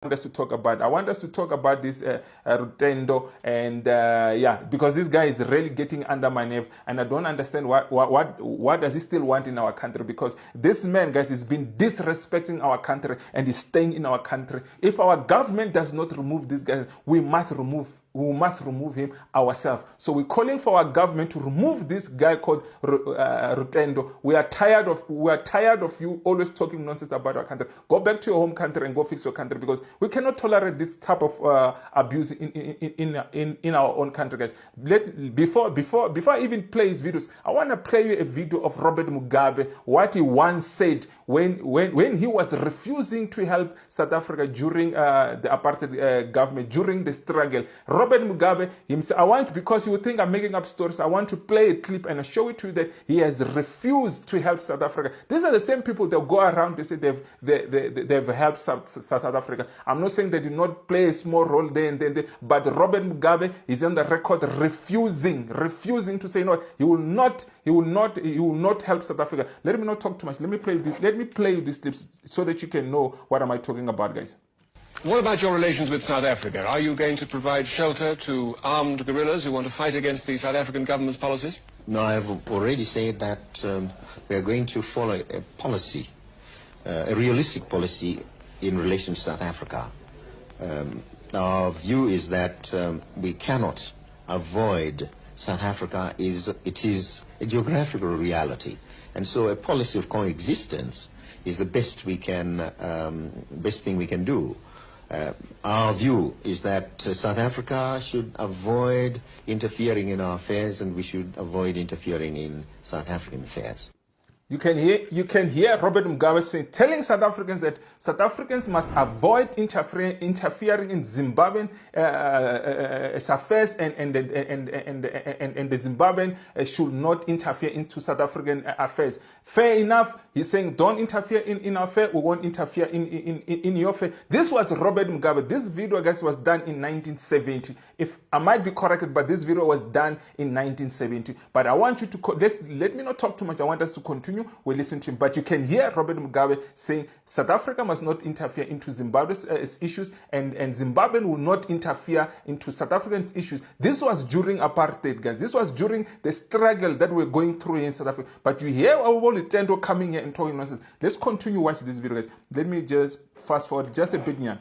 want us to talk about. I want us to talk about this Rutendo, and yeah, because this guy is really getting under my nerve, and I don't understand what does he still want in our country, because this man, guys, has been disrespecting our country and is staying in our country. If our government does not remove this guy, we must remove him ourselves. So we're calling for our government to remove this guy called Rutendo. We are tired of you always talking nonsense about our country. Go back to your home country and go fix your country, because we cannot tolerate this type of abuse in our own country, guys. Before I even play his videos, I want to play you a video of Robert Mugabe, what he once said when he was refusing to help South Africa during the apartheid government, during the struggle. Robert Mugabe himself, because you would think I'm making up stories, I want to play a clip and show it to you that he has refused to help South Africa. These are the same people that go around, they say they've helped South Africa. I'm not saying they did not play a small role there and then, but Robert Mugabe is on the record refusing to say no, he will not help South Africa. Let me not talk too much. Let me play you these clips so that you can know what am I talking about, guys. What about your relations with South Africa? Are you going to provide shelter to armed guerrillas who want to fight against the South African government's policies? No, I've already said that we are going to follow a policy, a realistic policy in relation to South Africa. Our view is that we cannot avoid South Africa. It is a geographical reality, and so a policy of coexistence is the best thing we can do. Our view is that South Africa should avoid interfering in our affairs, and we should avoid interfering in South African affairs. You can hear Robert Mugabe telling South Africans that South Africans must avoid interfering in Zimbabwean affairs, and the Zimbabwean should not interfere into South African affairs. Fair enough. He's saying don't interfere in our affair. We won't interfere in your affair. This was Robert Mugabe. This video, guys, was done in 1970. If I might be corrected, but this video was done in 1970. But I want you to let me not talk too much. I want us to continue. We listen to him, but you can hear Robert Mugabe saying South Africa must not interfere into Zimbabwe's issues, and Zimbabwe will not interfere into South African's issues. This was during apartheid, guys. This was during the struggle that we're going through in South Africa. But you hear our Rutendo coming here and talking nonsense. Let's continue watch this video, guys. Let me just fast forward just a bit here.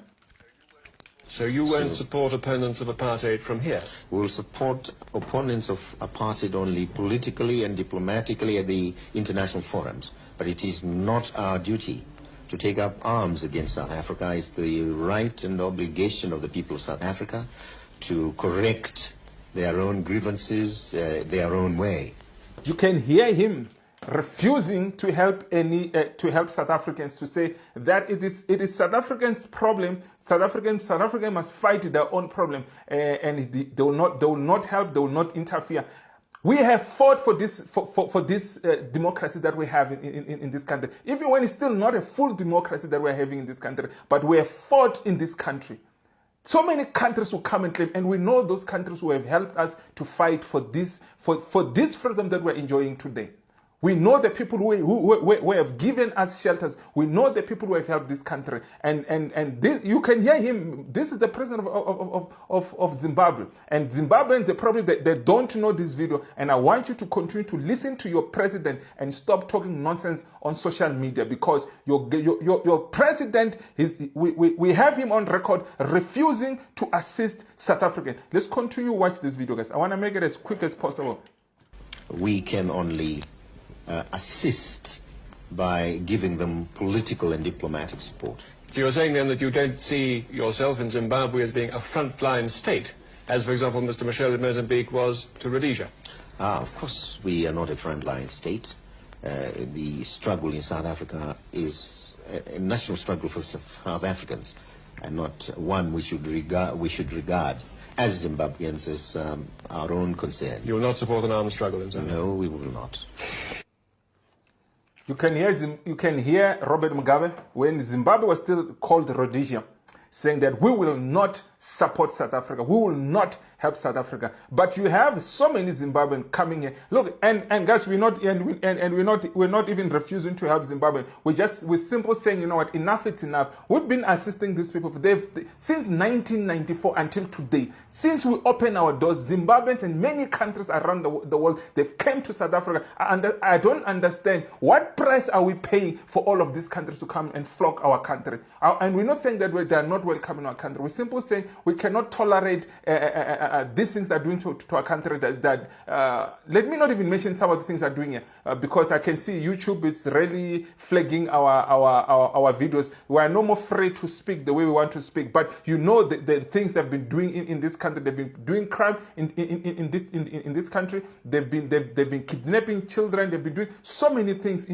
So you won't support opponents of apartheid from here? We will support opponents of apartheid only politically and diplomatically at the international forums. But it is not our duty to take up arms against South Africa. It's the right and obligation of the people of South Africa to correct their own grievances their own way. You can hear him refusing to help South Africans, to say that it is South Africans' problem. South Africa must fight their own problem, and they will not help. They will not interfere. We have fought for this democracy that we have in this country, even when it's still not a full democracy that we're having in this country. But we have fought in this country. So many countries will come and claim, and we know those countries who have helped us to fight for this freedom that we're enjoying today. We know the people who have given us shelters. We know the people who have helped this country. And this, you can hear him. This is the president of Zimbabwe. And Zimbabweans, they don't know this video. And I want you to continue to listen to your president and stop talking nonsense on social media, because your president, we have him on record refusing to assist South African. Let's continue watch this video, guys. I want to make it as quick as possible. We can only assist by giving them political and diplomatic support. So you're saying then that you don't see yourself in Zimbabwe as being a frontline state, as for example Mr. Michel in Mozambique was to Rhodesia? Of course we are not a frontline state. The struggle in South Africa is a national struggle for South Africans, and not one we should regard as Zimbabweans as our own concern. You will not support an armed struggle in Zimbabwe? No, we will not. You can hear Robert Mugabe when Zimbabwe was still called Rhodesia, saying that we will not support South Africa. We will not help South Africa. But you have so many Zimbabweans coming here. Look, and guys, we're not even refusing to help Zimbabwe. We're simply saying, you know what, enough is enough. We've been assisting these people since 1994 until today. Since we opened our doors, Zimbabweans and many countries around the world, they've come to South Africa. And I don't understand what price are we paying for all of these countries to come and flock our country. And we're not saying that they are not welcome in our country. We're simply saying we cannot tolerate these things that are doing to our country. Let me not even mention some of the things they're doing here, because I can see YouTube is really flagging our videos. We are no more free to speak the way we want to speak. But you know the things they've been doing in this country. They've been doing crime in this country. They've been kidnapping children. They've been doing so many things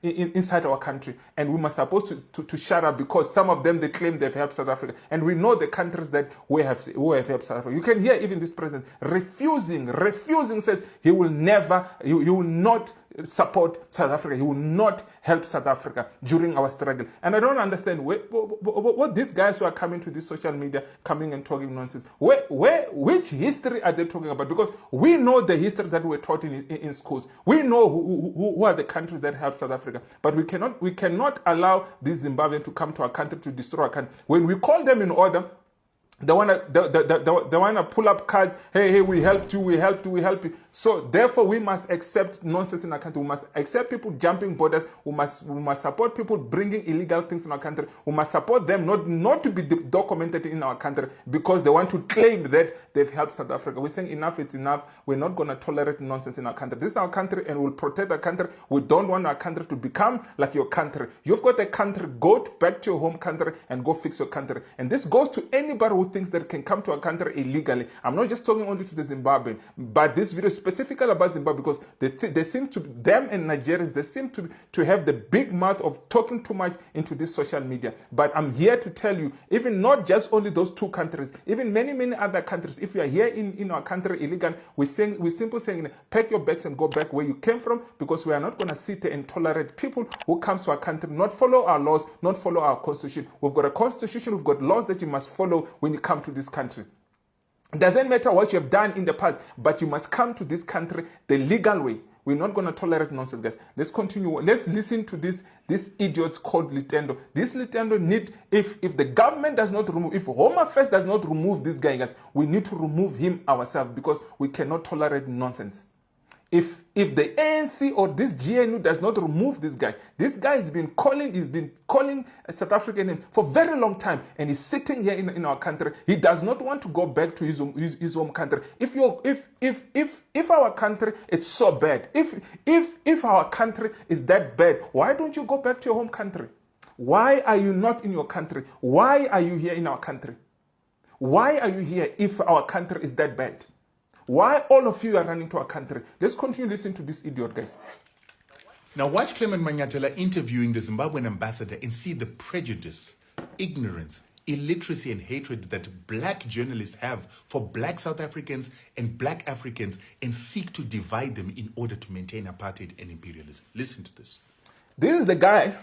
inside our country, and we must supposed to shut up, because some of them, they claim they've helped South Africa, and we know the countries that we have helped South Africa. You can hear even this president refusing, says he will not support South Africa. He will not help South Africa during our struggle. And I don't understand what these guys who are coming to this social media, coming and talking nonsense, which history are they talking about? Because we know the history that we're taught in schools. We know who are the countries that help South Africa. But we cannot allow these Zimbabweans to come to our country to destroy our country. When we call them in order, they wanna pull up cards. Hey, we helped you, we helped you. So therefore, we must accept nonsense in our country. We must accept people jumping borders. We must support people bringing illegal things in our country. We must support them not to be documented in our country because they want to claim that they've helped South Africa. We're saying enough is enough. We're not gonna tolerate nonsense in our country. This is our country, and we'll protect our country. We don't want our country to become like your country. You've got a country. Go back to your home country and go fix your country. And this goes to anybody who thinks that can come to our country illegally. I'm not just talking only to the Zimbabwean, but this video is specifically about Zimbabwe, because they seem to, them and Nigerians, they seem to have the big mouth of talking too much into this social media. But I'm here to tell you, even not just only those two countries, even many other countries, if you are here in our country illegal, we're simply saying, pack your bags and go back where you came from, because we are not going to sit there and tolerate people who comes to our country, not follow our laws, not follow our constitution. We've got a constitution, we've got laws that you must follow when you come to this country. It doesn't matter what you have done in the past, but you must come to this country the legal way. We're not going to tolerate nonsense, guys. Let's continue. Let's listen to this idiot called Rutendo. This Rutendo if the government does not remove, if Home Affairs does not remove this guy, guys, we need to remove him ourselves, because we cannot tolerate nonsense. If the ANC or this GNU does not remove this guy has been calling a South African name for a very long time, and he's sitting here in our country. He does not want to go back to his home country. If our country is so bad, if our country is that bad, why don't you go back to your home country? Why are you not in your country? Why are you here in our country? Why are you here if our country is that bad? Why all of you are running to our country? Let's continue listening to this idiot, guys. Now watch Clement Manyatela interviewing the Zimbabwean ambassador and see the prejudice, ignorance, illiteracy and hatred that black journalists have for black South Africans and black Africans, and seek to divide them in order to maintain apartheid and imperialism. Listen to this. This is the guy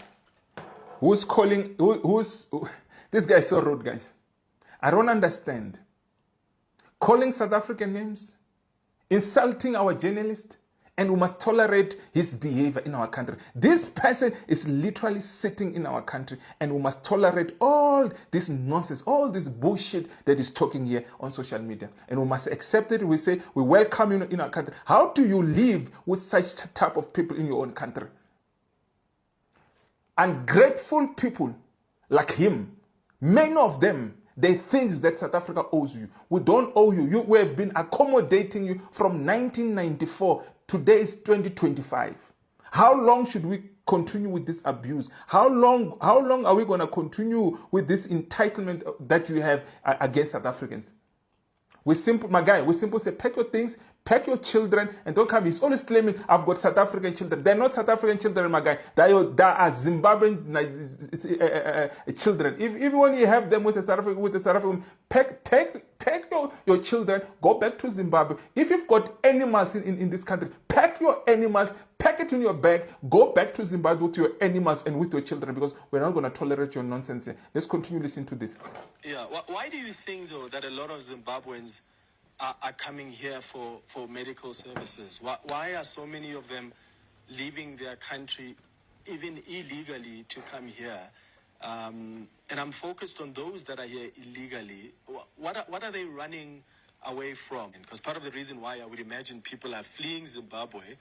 who's calling, this guy is so rude, guys. I don't understand. Calling South African names, insulting our journalists, and we must tolerate his behavior in our country. This person is literally sitting in our country, and we must tolerate all this nonsense, all this bullshit that is talking here on social media. And we must accept it. We say, we welcome you in our country. How do you live with such type of people in your own country? Ungrateful people like him, many of them, they think that South Africa owes you. We don't owe you. We have been accommodating you from 1994. Today is 2025. How long should we continue with this abuse? How long are we going to continue with this entitlement that you have against South Africans? We simply say, pack your things, Pack your children and don't come. He's always claiming, I've got South African children. They're not South African children, my guy. They are Zimbabwean children. Even when you have them with the South African, take your children, go back to Zimbabwe. If you've got animals in this country, pack your animals, pack it in your bag, go back to Zimbabwe with your animals and with your children, because we're not going to tolerate your nonsense here. Let's continue listening to this. Yeah, why do you think, though, that a lot of Zimbabweans are coming here for medical services? Why are so many of them leaving their country, even illegally, to come here? And I'm focused on those that are here illegally. What are they running away from? Because part of the reason why I would imagine people are fleeing Zimbabwe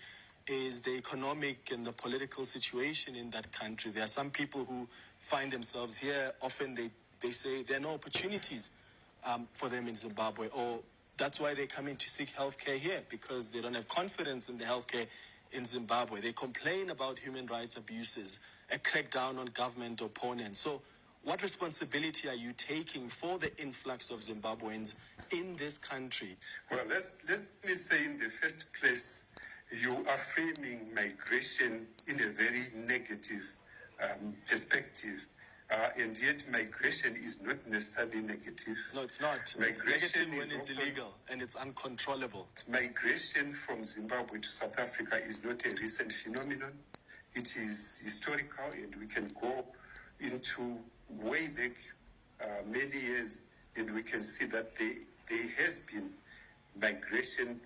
is the economic and the political situation in that country. There are some people who find themselves here. Often they say there are no opportunities for them in Zimbabwe, or that's why they're coming to seek healthcare here, because they don't have confidence in the healthcare in Zimbabwe. They complain about human rights abuses, a crackdown on government opponents. So what responsibility are you taking for the influx of Zimbabweans in this country? Well, let me say in the first place, you are framing migration in a very negative perspective. And yet migration is not necessarily negative. No, it's not. It's negative when it's illegal and it's uncontrollable. Migration from Zimbabwe to South Africa is not a recent phenomenon. It is historical, and we can go into way back many years, and we can see that there has been migration.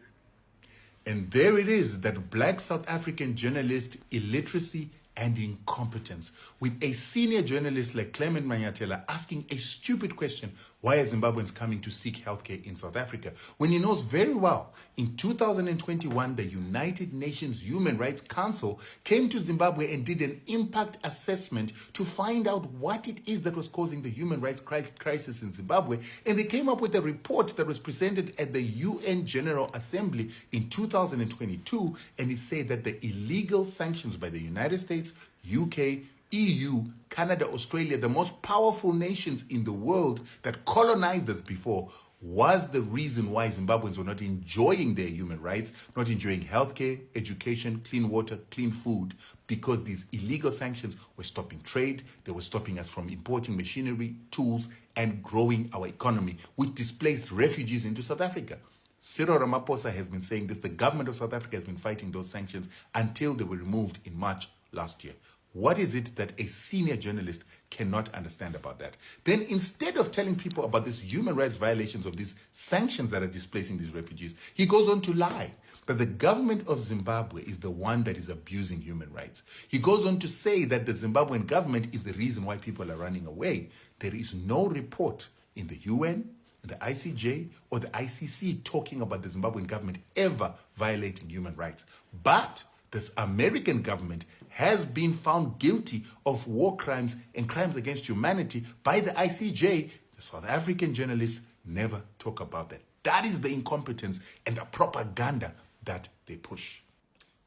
And there it is, that black South African journalist illiteracy and incompetence, with a senior journalist like Clement Manyatela asking a stupid question: why are Zimbabweans coming to seek healthcare in South Africa? When he knows very well, in 2021, the United Nations Human Rights Council came to Zimbabwe and did an impact assessment to find out what it is that was causing the human rights crisis in Zimbabwe. And they came up with a report that was presented at the UN General Assembly in 2022. And it said that the illegal sanctions by the United States, UK, EU, Canada, Australia, the most powerful nations in the world that colonized us before, was the reason why Zimbabweans were not enjoying their human rights, not enjoying healthcare, education, clean water, clean food, because these illegal sanctions were stopping trade, they were stopping us from importing machinery, tools, and growing our economy, which displaced refugees into South Africa. Cyril Ramaphosa has been saying this. The government of South Africa has been fighting those sanctions until they were removed in March last year. What is it that a senior journalist cannot understand about that? Then instead of telling people about these human rights violations of these sanctions that are displacing these refugees, he goes on to lie that the government of Zimbabwe is the one that is abusing human rights. He goes on to say that the Zimbabwean government is the reason why people are running away. There is no report in the UN, the ICJ, or the ICC talking about the Zimbabwean government ever violating human rights. But this American government has been found guilty of war crimes and crimes against humanity by the ICJ. The South African journalists never talk about that. That is the incompetence and the propaganda that they push.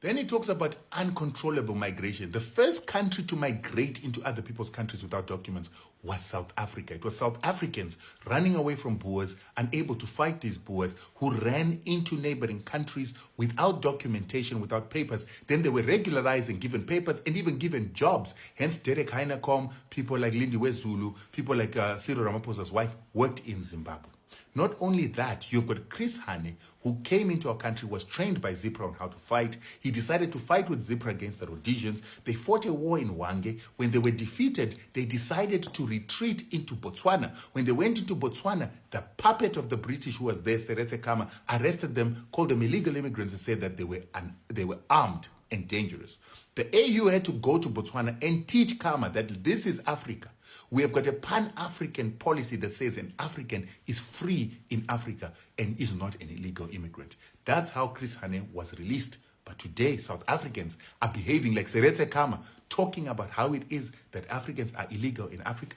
Then he talks about uncontrollable migration. The first country to migrate into other people's countries without documents was South Africa. It was South Africans running away from Boers, unable to fight these Boers, who ran into neighboring countries without documentation, without papers. Then they were regularized and given papers and even given jobs. Hence, Derek Heinekom, people like Lindiwe Zulu, people like Cyril Ramaphosa's wife worked in Zimbabwe. Not only that, you've got Chris Hani, who came into our country, was trained by ZIPRA on how to fight. He decided to fight with ZIPRA against the Rhodesians. They fought a war in Hwange. When they were defeated, they decided to retreat into Botswana. When they went into Botswana, the puppet of the British who was there, Seretse Khama, arrested them, called them illegal immigrants, and said that they were armed and dangerous. The AU had to go to Botswana and teach Khama that this is Africa. We have got a pan-African policy that says an African is free in Africa and is not an illegal immigrant. That's how Chris Hani was released. But today, South Africans are behaving like Seretse Khama, talking about how it is that Africans are illegal in Africa.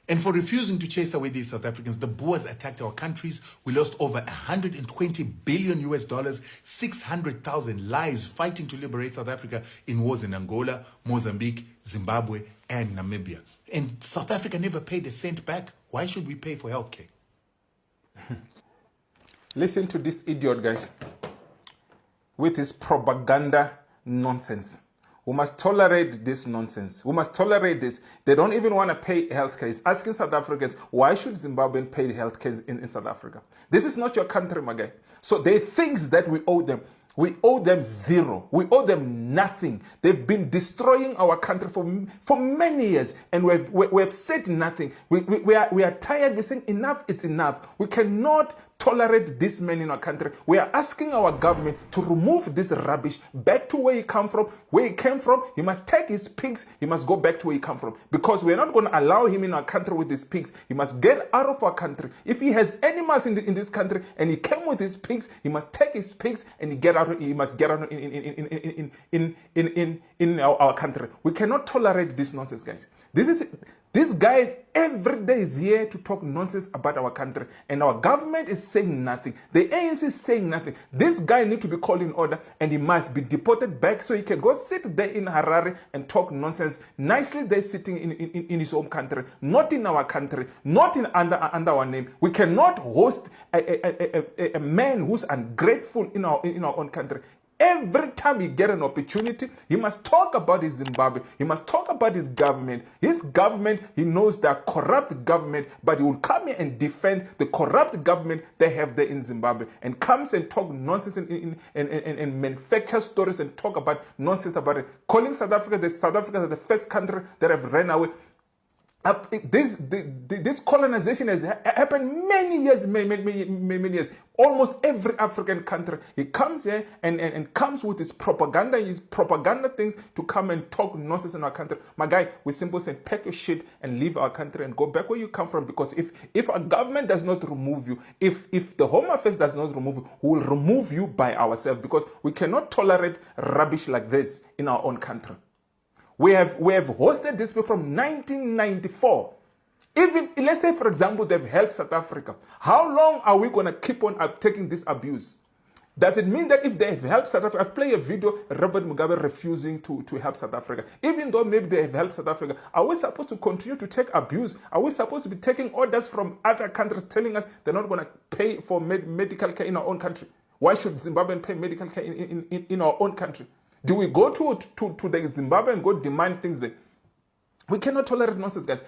And for refusing to chase away these South Africans, the Boers attacked our countries. We lost over $120 billion, 600,000 lives fighting to liberate South Africa in wars in Angola, Mozambique, Zimbabwe, and Namibia. And South Africa never paid a cent back. Why should we pay for healthcare? Listen to this idiot, guys. with his propaganda nonsense. We must tolerate this nonsense. We must tolerate this. They don't even want to pay healthcare. He's asking South Africans, why should Zimbabweans pay healthcare in South Africa? This is not your country, my guy. So there are things that we owe them. We owe them zero. We owe them nothing. They've been destroying our country for many years, and we have said nothing. We are tired. We're saying enough, it's enough. We cannot tolerate this man in our country. We are asking our government to remove this rubbish back to where he came from. Where he came from, he must take his pigs. He must go back to where he came from, because we're not going to allow him in our country with his pigs. He must get out of our country. If he has animals in this country and he came with his pigs, he must take his pigs and he must get out in our country. We cannot tolerate this nonsense, guys. This guy is every day is here to talk nonsense about our country, and our government is saying nothing. The ANC is saying nothing. This guy needs to be called in order, and he must be deported back so he can go sit there in Harare and talk nonsense nicely there sitting in his home country, not in our country, not under our name. We cannot host a man who's ungrateful in our own country. Every time he get an opportunity, he must talk about his Zimbabwe. He must talk about his government. His government, he knows that corrupt government, but he will come here and defend the corrupt government they have there in Zimbabwe, and comes and talk nonsense and manufacture stories and talk about nonsense about it. Calling South Africa the first country that have ran away. This colonization has happened many years. Almost every African country, he comes here and comes with his propaganda things to come and talk nonsense in our country. My guy, we simply say, pack your shit and leave our country and go back where you come from. Because if our government does not remove you, if the Home Affairs does not remove you, we will remove you by ourselves, because we cannot tolerate rubbish like this in our own country. We have hosted this people from 1994. Even, let's say, for example, they've helped South Africa. How long are we going to keep on taking this abuse? Does it mean that if they have helped South Africa, I've played a video, Robert Mugabe refusing to help South Africa. Even though maybe they have helped South Africa, are we supposed to continue to take abuse? Are we supposed to be taking orders from other countries telling us they're not going to pay for medical care in our own country? Why should Zimbabwe pay medical care in our own country? Do we go to the Zimbabwe and go demand things there? We cannot tolerate nonsense, guys.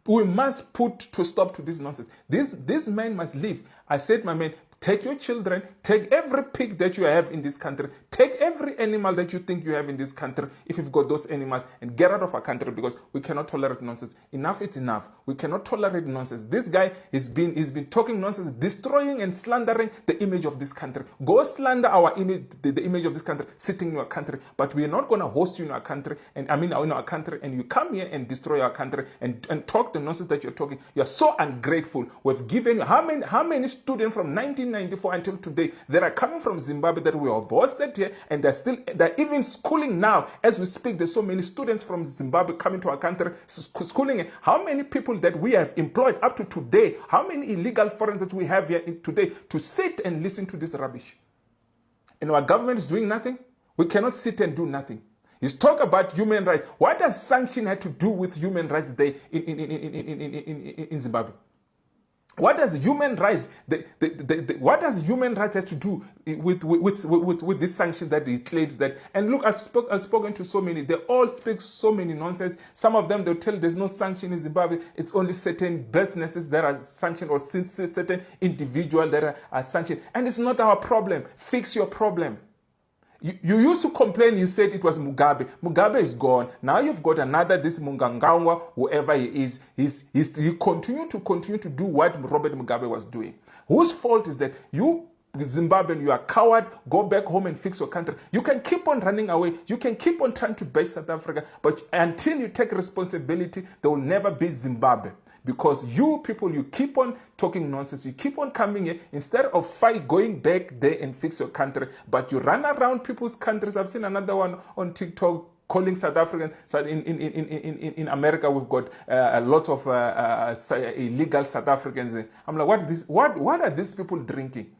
We must put to stop to this nonsense. This man must leave. I said, my man, take your children, take every pig that you have in this country, take every animal that you think you have in this country, if you've got those animals, and get out of our country, because we cannot tolerate nonsense. Enough is enough. We cannot tolerate nonsense. This guy has been talking nonsense, destroying and slandering the image of this country. Go slander our image, the image of this country, sitting in our country, but we are not going to host you in our country, in our country, and you come here and destroy our country and talk the nonsense that you're talking. You're so ungrateful. We've given you how many students from 1994 until today that are coming from Zimbabwe that we have hosted here, and they're even schooling now as we speak. There's so many students from Zimbabwe coming to our country, schooling. How many people that we have employed up to today? How many illegal foreigners that we have here today to sit and listen to this rubbish? And our government is doing nothing. We cannot sit and do nothing. You talk about human rights. What does sanction have to do with human rights there in Zimbabwe? What does human rights? What does human rights have to do with this sanction that he claims that? And look, I've spoken to so many. They all speak so many nonsense. Some of them they'll tell there's no sanction in Zimbabwe. It's only certain businesses that are sanctioned, or certain individuals that are sanctioned. And it's not our problem. Fix your problem. You used to complain, you said it was Mugabe. Mugabe is gone. Now you've got another, this Mungangangwa, whoever he is. He continue to do what Robert Mugabe was doing. Whose fault is that? You, Zimbabwean, you are a coward. Go back home and fix your country. You can keep on running away. You can keep on trying to bash South Africa. But until you take responsibility, there will never be Zimbabwe. Because you people, you keep on talking nonsense. You keep on coming here instead of going back there and fix your country. But you run around people's countries. I've seen another one on TikTok calling South Africans. In America, we've got a lot of illegal South Africans. I'm like, what is this? What are these people drinking?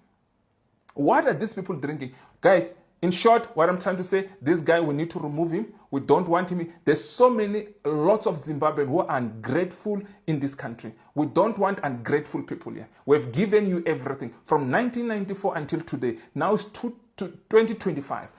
What are these people drinking? Guys, in short, what I'm trying to say, this guy, we need to remove him. We don't want him. There's lots of Zimbabweans who are ungrateful in this country. We don't want ungrateful people here. We've given you everything from 1994 until today. Now it's to 2025.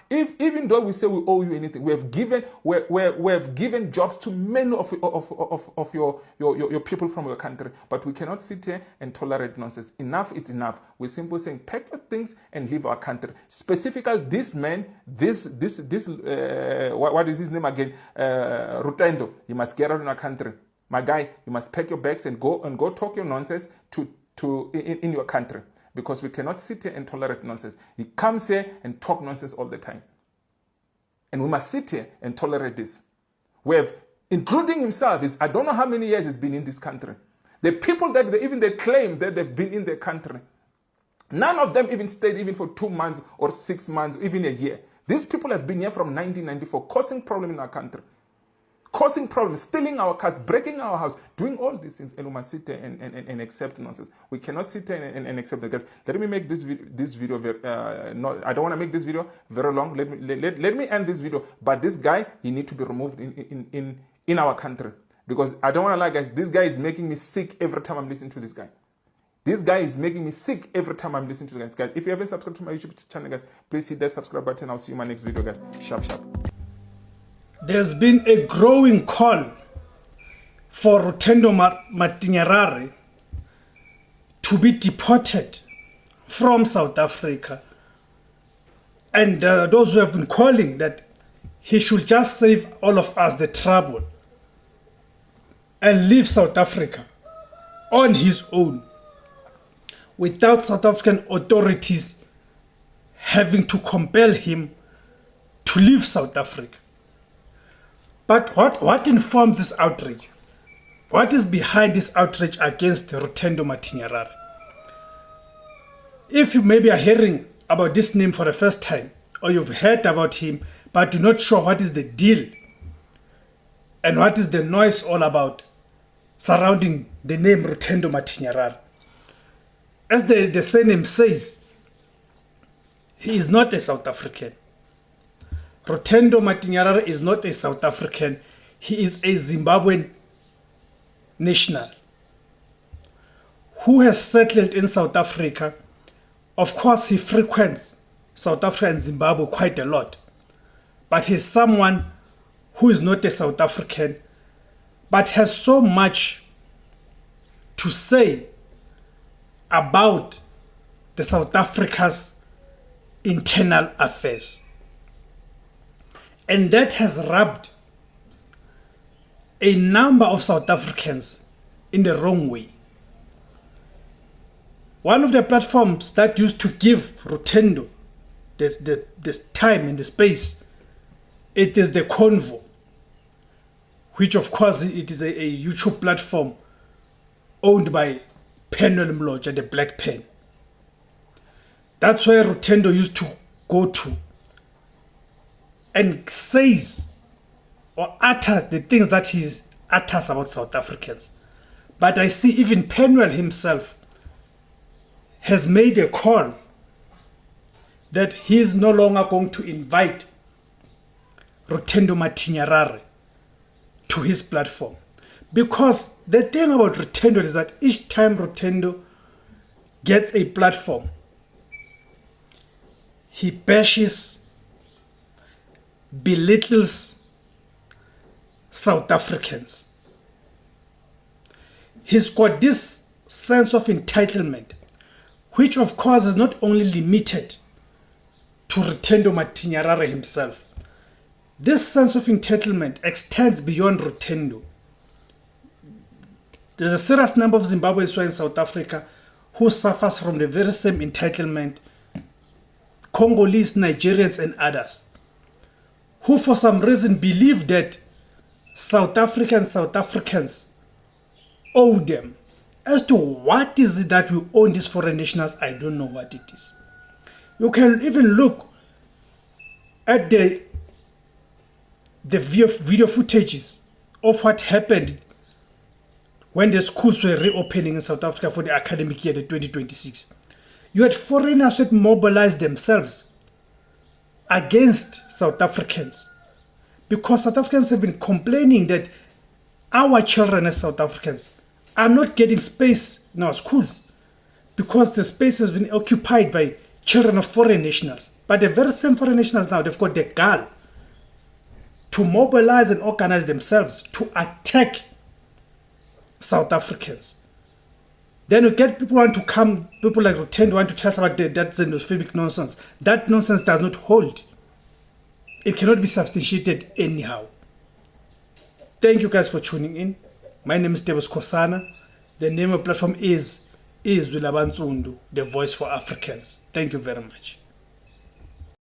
If even though we say we owe you anything, we have given jobs to many of your people from your country, but we cannot sit here and tolerate nonsense. Enough is enough. We're simply saying pack your things and leave our country. Specifically, this man, what is his name again? Rutendo. You must get out of our country, my guy. You must pack your bags and go talk your nonsense in your country. Because we cannot sit here and tolerate nonsense. He comes here and talk nonsense all the time. And we must sit here and tolerate this. We have, including himself, I don't know how many years he's been in this country. The people that they claim that they've been in their country, none of them even stayed even for 2 months or 6 months, even a year. These people have been here from 1994, causing problems in our country. Causing problems, stealing our cars, breaking our house, doing all these things, and we must sit there and accept nonsense. We cannot sit there and accept the guys. Let me make this video very, I don't want to make this video very long. Let me end this video. But this guy, he needs to be removed in our country, because I don't want to lie, guys. This guy is making me sick every time I'm listening to this guy. This guy is making me sick every time I'm listening to this guy. If you haven't subscribed to my YouTube channel, guys, please hit that subscribe button. I'll see you in my next video, guys. Sharp. There's been a growing call for Rutendo Matinyarare to be deported from South Africa. And those who have been calling that he should just save all of us the trouble and leave South Africa on his own, without South African authorities having to compel him to leave South Africa. But what informs this outrage? What is behind this outrage against Rutendo Matinyarare? If you maybe are hearing about this name for the first time, or you've heard about him, but you're not sure what is the deal and what is the noise all about surrounding the name Rutendo Matinyarare, as the surname says, he is not a South African. Rutendo Matinyarare is not a South African. He is a Zimbabwean national who has settled in South Africa. Of course, he frequents South Africa and Zimbabwe quite a lot. But he's someone who is not a South African, but has so much to say about the South Africa's internal affairs. And that has rubbed a number of South Africans in the wrong way. One of the platforms that used to give Rutendo this time and the space, it is the Convo, which of course it is a YouTube platform owned by Penel Mloja, the Black Pen. That's where Rutendo used to go to and says or utter the things that he utters about South Africans. But I see even Penwell himself has made a call that he is no longer going to invite Rutendo Matinyarare to his platform. Because the thing about Rutendo is that each time Rutendo gets a platform, he bashes, belittles South Africans. He's got this sense of entitlement, which of course is not only limited to Rutendo Matinyarare himself. This sense of entitlement extends beyond Rutendo. There's a serious number of Zimbabweans who are in South Africa who suffers from the very same entitlement. Congolese, Nigerians and others, who for some reason believe that South Africans owe them. As to what is it that we owe these foreign nationals, I don't know what it is. You can even look at the video footages of what happened when the schools were reopening in South Africa for the academic year, the 2026. You had foreigners who had mobilized themselves against South Africans, because South Africans have been complaining that our children as South Africans are not getting space in our schools because the space has been occupied by children of foreign nationals. But the very same foreign nationals now, they've got the gall to mobilize and organize themselves to attack South Africans. Then you get people want to come, people like Rutendo want to tell us about that xenophobic nonsense. That nonsense does not hold. It cannot be substantiated anyhow. Thank you guys for tuning in. My name is Tebos Kosana. The name of the platform is IZWI LABANSUNDU, the voice for Africans. Thank you very much.